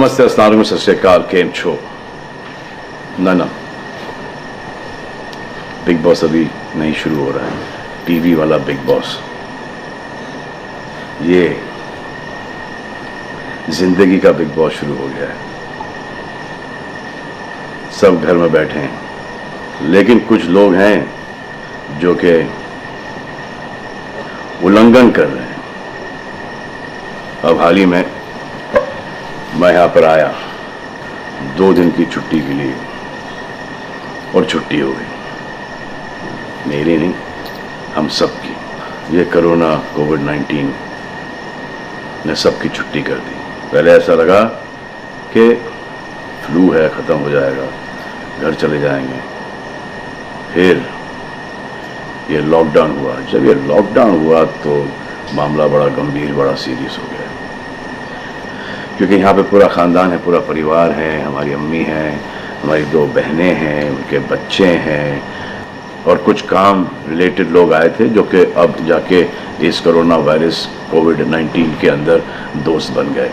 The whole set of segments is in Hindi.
नमस्ते, अस्सलाम वालेकुम, सत श्री अकाल, केम छो। ना बिग बॉस अभी नहीं शुरू हो रहा है। टीवी वाला बिग बॉस, ये जिंदगी का बिग बॉस शुरू हो गया है। सब घर में बैठे हैं, लेकिन कुछ लोग हैं जो कि उल्लंघन कर रहे हैं। अब हाल ही में मैं यहां पर आया 2 दिन की छुट्टी के लिए, और छुट्टी हो गई। मेरी नहीं, हम सब की। ये कोरोना कोविड-19 ने सबकी छुट्टी कर दी। पहले ऐसा लगा कि फ्लू है, ख़त्म हो जाएगा, घर चले जाएंगे। फिर ये लॉकडाउन हुआ। जब ये लॉकडाउन हुआ तो मामला बड़ा गंभीर, बड़ा सीरियस हो गया, क्योंकि यहाँ पे पूरा ख़ानदान है, पूरा परिवार है। हमारी अम्मी हैं, हमारी 2 बहनें हैं, उनके बच्चे हैं, और कुछ काम रिलेटेड लोग आए थे जो कि अब जाके इस कोरोना वायरस कोविड-19 के अंदर दोस्त बन गए।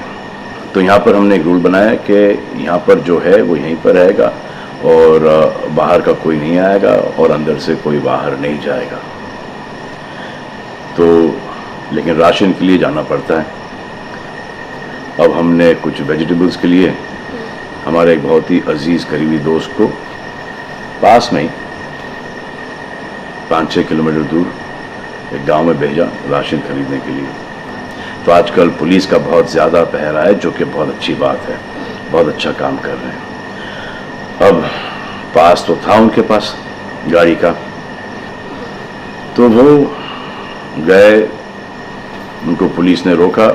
तो यहाँ पर हमने एक रूल बनाया कि यहाँ पर जो है वो यहीं पर रहेगा, और बाहर का कोई नहीं आएगा, और अंदर से कोई बाहर नहीं जाएगा। तो लेकिन राशन के लिए जाना पड़ता है। अब हमने कुछ वेजिटेबल्स के लिए हमारे एक बहुत ही अजीज़ करीबी दोस्त को पास में ही 5-6 किलोमीटर दूर एक गांव में भेजा राशन खरीदने के लिए। तो आजकल पुलिस का बहुत ज़्यादा पहरा है, जो कि बहुत अच्छी बात है, बहुत अच्छा काम कर रहे हैं। अब पास तो था उनके पास गाड़ी का, तो वो गए, उनको पुलिस ने रोका।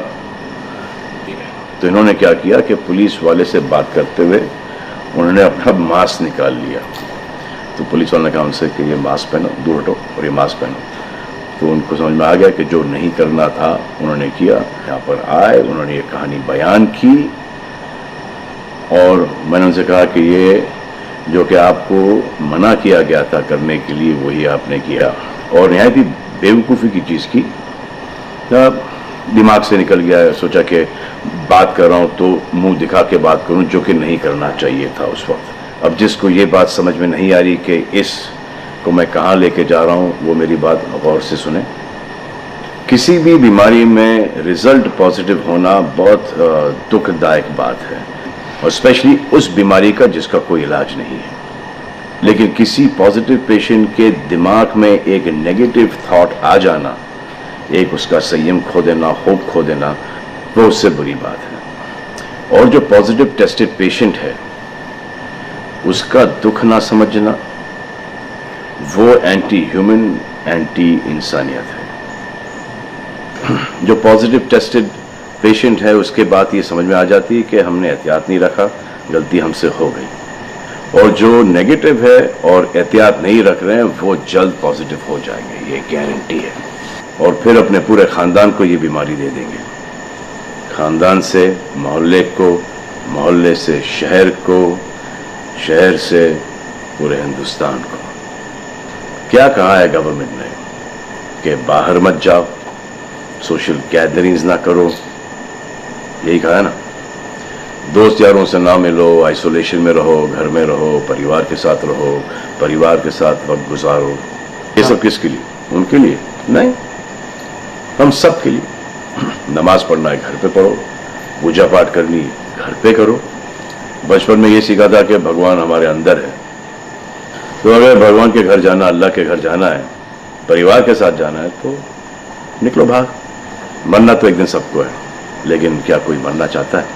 तो इन्होंने क्या किया कि पुलिस वाले से बात करते हुए उन्होंने अपना मास्क निकाल लिया। तो पुलिस वाले ने कहा उनसे कि ये मास्क पहनो, दूर हटो और ये मास्क पहनो। तो उनको समझ में आ गया कि जो नहीं करना था उन्होंने किया। यहाँ पर आए, उन्होंने ये कहानी बयान की, और मैंने उनसे कहा कि ये जो कि आपको मना किया गया था करने के लिए, वही आपने किया, और निहायत ही बेवकूफ़ी की चीज़ की। तब दिमाग से निकल गया, सोचा कि बात कर रहा हूँ तो मुंह दिखा के बात करूँ, जो कि नहीं करना चाहिए था उस वक्त। अब जिसको ये बात समझ में नहीं आ रही कि इस को मैं कहाँ लेके जा रहा हूँ, वो मेरी बात गौर से सुने। किसी भी बीमारी में रिजल्ट पॉजिटिव होना बहुत दुखदायक बात है, और स्पेशली उस बीमारी का जिसका कोई इलाज नहीं है। लेकिन किसी पॉजिटिव पेशेंट के दिमाग में एक नेगेटिव थॉट आ जाना, एक उसका संयम खो देना, होप खो देना, वो उससे बुरी बात है। और जो पॉजिटिव टेस्टेड पेशेंट है, उसका दुख ना समझना, वो एंटी ह्यूमन, एंटी इंसानियत है। जो पॉजिटिव टेस्टेड पेशेंट है, उसके बाद ये समझ में आ जाती है कि हमने एहतियात नहीं रखा, गलती हमसे हो गई। और जो नेगेटिव है और एहतियात नहीं रख रहे हैं, वो जल्द पॉजिटिव हो जाएंगे, ये गारंटी है। और फिर अपने पूरे ख़ानदान को ये बीमारी दे देंगे। ख़ानदान से मोहल्ले को, मोहल्ले से शहर को, शहर से पूरे हिंदुस्तान को। क्या कहा है गवर्नमेंट ने कि बाहर मत जाओ, सोशल गैदरिंग्स ना करो, यही कहा है ना। दोस्त यारों से ना मिलो, आइसोलेशन में रहो, घर में रहो, परिवार के साथ रहो, परिवार के साथ वक्त गुजारो। ये सब किसके लिए? उनके लिए नहीं, हम सब के लिए। नमाज पढ़ना है, घर पे पढ़ो। पूजा पाठ करनी है, घर पे करो। बचपन में ये सीखा था कि भगवान हमारे अंदर है, तो अगर भगवान के घर जाना, अल्लाह के घर जाना है, परिवार के साथ जाना है, तो निकलो भाग। मरना तो एक दिन सबको है, लेकिन क्या कोई मरना चाहता है?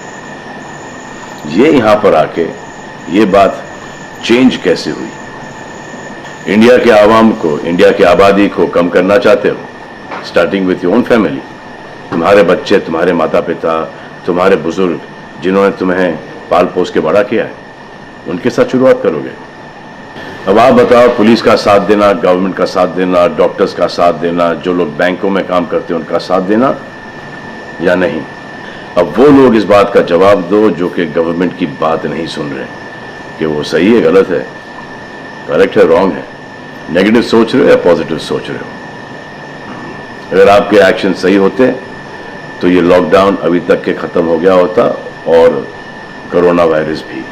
ये यहाँ पर आके ये बात चेंज कैसे हुई? इंडिया के आवाम को, इंडिया की आबादी को कम करना चाहते हो? Starting with your own family. तुम्हारे बच्चे, तुम्हारे माता पिता, तुम्हारे बुजुर्ग, जिन्होंने तुम्हें पाल पोस के बड़ा किया है, उनके साथ शुरुआत करोगे। अब आप बताओ, पुलिस का साथ देना, गवर्नमेंट का साथ देना, डॉक्टर्स का साथ देना, जो लोग बैंकों में काम करते हैं उनका साथ देना या नहीं? अब वो लोग इस बात का जवाब दो जो कि गवर्नमेंट की बात नहीं सुन रहे, कि वो सही है, गलत है, करेक्ट है, रॉन्ग है, नेगेटिव सोच रहे हो या पॉजिटिव सोच रहे हो। अगर आपके एक्शन सही होते तो ये लॉकडाउन अभी तक के ख़त्म हो गया होता, और कोरोना वायरस भी।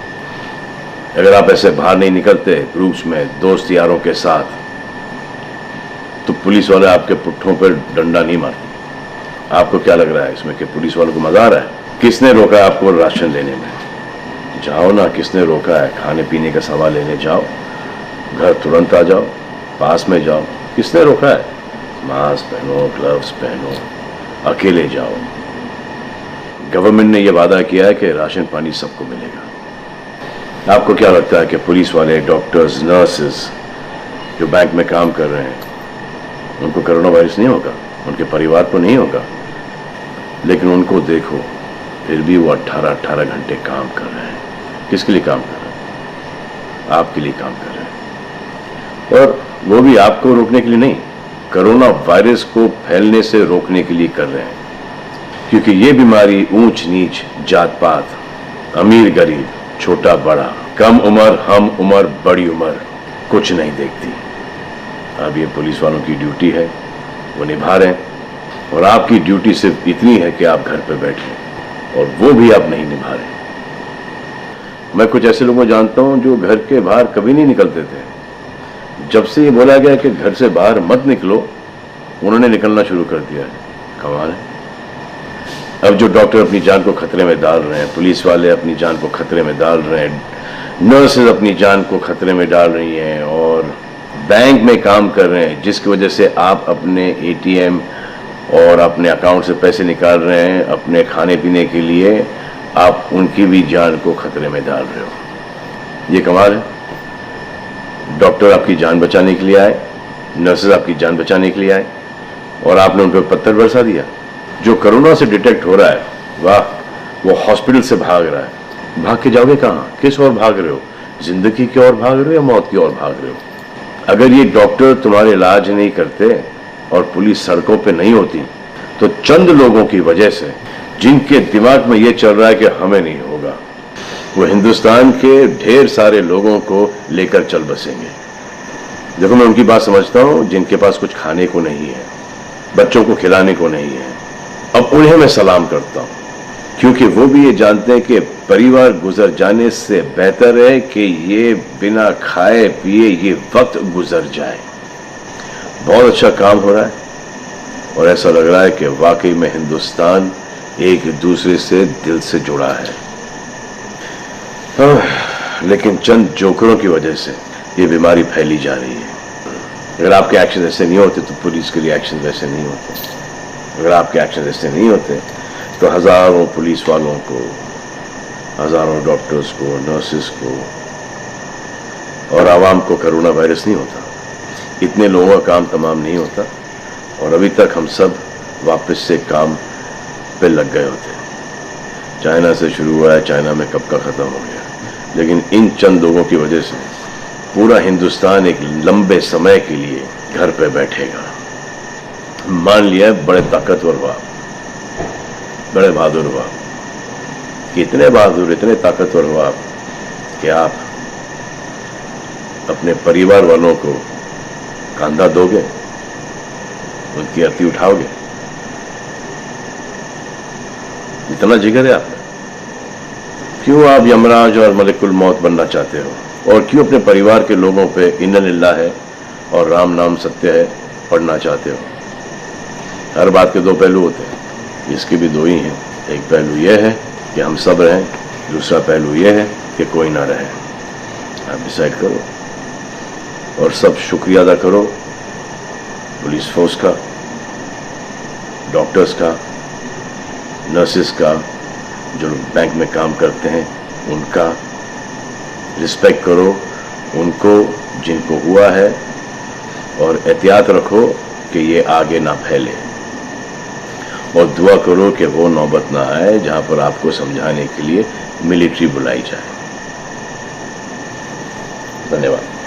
अगर आप ऐसे बाहर नहीं निकलते ग्रुप्स में दोस्त यारों के साथ, तो पुलिस वाले आपके पुट्ठों पर डंडा नहीं मारते। आपको क्या लग रहा है इसमें कि पुलिस वालों को मजा आ रहा है? किसने रोका आपको राशन लेने में? जाओ ना, किसने रोका है? खाने पीने का सामान लेने जाओ, घर तुरंत आ जाओ, पास में जाओ, किसने रोका है? मास्क पहनो, ग्लव्स पहनो, अकेले जाओ। गवर्नमेंट ने यह वादा किया है कि राशन पानी सबको मिलेगा। आपको क्या लगता है कि पुलिस वाले, डॉक्टर्स, नर्सेस जो बैंक में काम कर रहे हैं, उनको कोरोना वायरस नहीं होगा? उनके परिवार को नहीं होगा? लेकिन उनको देखो, फिर भी वो 18-18 घंटे काम कर रहे हैं। किसके लिए काम कर रहे हैं? आपके लिए काम कर रहे हैं। और वो भी आपको रोकने के लिए नहीं, कोरोना वायरस को फैलने से रोकने के लिए कर रहे हैं। क्योंकि ये बीमारी ऊंच नीच, जात पात, अमीर गरीब, छोटा बड़ा, कम उम्र, हम उम्र, बड़ी उम्र कुछ नहीं देखती। अब ये पुलिस वालों की ड्यूटी है, वो निभा रहे हैं। और आपकी ड्यूटी सिर्फ इतनी है कि आप घर पे बैठे, और वो भी आप नहीं निभा रहे। मैं कुछ ऐसे लोगों को जानता हूं जो घर के बाहर कभी नहीं निकलते थे। जब से ये बोला गया कि घर से बाहर मत निकलो, उन्होंने निकलना शुरू कर दिया है। कमाल है। अब जो डॉक्टर अपनी जान को खतरे में डाल रहे हैं, पुलिस वाले अपनी जान को खतरे में डाल रहे हैं, नर्सेज अपनी जान को खतरे में डाल रही हैं, और बैंक में काम कर रहे हैं, जिसकी वजह से आप अपने एटीएम और अपने अकाउंट से पैसे निकाल रहे हैं अपने खाने पीने के लिए, आप उनकी भी जान को खतरे में डाल रहे हो। ये कमाल है। डॉक्टर आपकी जान बचाने के लिए आए, नर्सेज आपकी जान बचाने के लिए आए, और आपने उन पर पत्थर बरसा दिया। जो कोरोना से डिटेक्ट हो रहा है, वाह, वो हॉस्पिटल से भाग रहा है। भाग के जाओगे कहाँ? किस ओर भाग रहे हो? जिंदगी की ओर भाग रहे हो या मौत की ओर भाग रहे हो? अगर ये डॉक्टर तुम्हारे इलाज नहीं करते और पुलिस सड़कों पे नहीं होती, तो चंद लोगों की वजह से, जिनके दिमाग में ये चल रहा है कि हमें नहीं होगा, वो हिंदुस्तान के ढेर सारे लोगों को लेकर चल बसेंगे। देखो, मैं उनकी बात समझता हूं जिनके पास कुछ खाने को नहीं है, बच्चों को खिलाने को नहीं है। अब उन्हें मैं सलाम करता हूं, क्योंकि वो भी ये जानते हैं कि परिवार गुजर जाने से बेहतर है कि ये बिना खाए पिए ये वक्त गुजर जाए। बहुत अच्छा काम हो रहा है, और ऐसा लग रहा है कि वाकई में हिंदुस्तान एक दूसरे से दिल से जुड़ा है। लेकिन चंद जोकरों की वजह से ये बीमारी फैली जा रही है। अगर आपके एक्शन ऐसे नहीं होते तो पुलिस के लिए एक्शन वैसे नहीं होते। अगर आपके एक्शन ऐसे नहीं होते तो हजारों पुलिस वालों को, हजारों डॉक्टर्स को, नर्सेस को और आवाम को कोरोना वायरस नहीं होता। इतने लोगों का काम तमाम नहीं होता, और अभी तक हम सब वापस से काम पे लग गए होते। चाइना से शुरू हुआ है, चाइना में कब का खत्म हो गया। लेकिन इन चंद लोगों की वजह से पूरा हिंदुस्तान एक लंबे समय के लिए घर पे बैठेगा। मान लिया बड़े ताकतवर हुआ, बड़े बहादुर हुआ, कितने बहादुर, इतने ताकतवर हुआ कि आप अपने परिवार वालों को कंधा दोगे, उनकी अर्थी उठाओगे। इतना जिगर है आप? क्यों आप यमराज और मलिकुल मौत बनना चाहते हो? और क्यों अपने परिवार के लोगों पे इन्ना लिल्लाह है और राम नाम सत्य है पढ़ना चाहते हो? हर बात के दो पहलू होते हैं, इसके भी दो ही हैं। एक पहलू यह है कि हम सब रहें, दूसरा पहलू यह है कि कोई ना रहे। आप डिसाइड करो, और सब शुक्रिया अदा करो पुलिस फोर्स का, डॉक्टर्स का, नर्सेस का, जो बैंक में काम करते हैं उनका। रिस्पेक्ट करो उनको जिनको हुआ है, और एहतियात रखो कि ये आगे ना फैले, और दुआ करो कि वो नौबत ना आए जहां पर आपको समझाने के लिए मिलिट्री बुलाई जाए। धन्यवाद।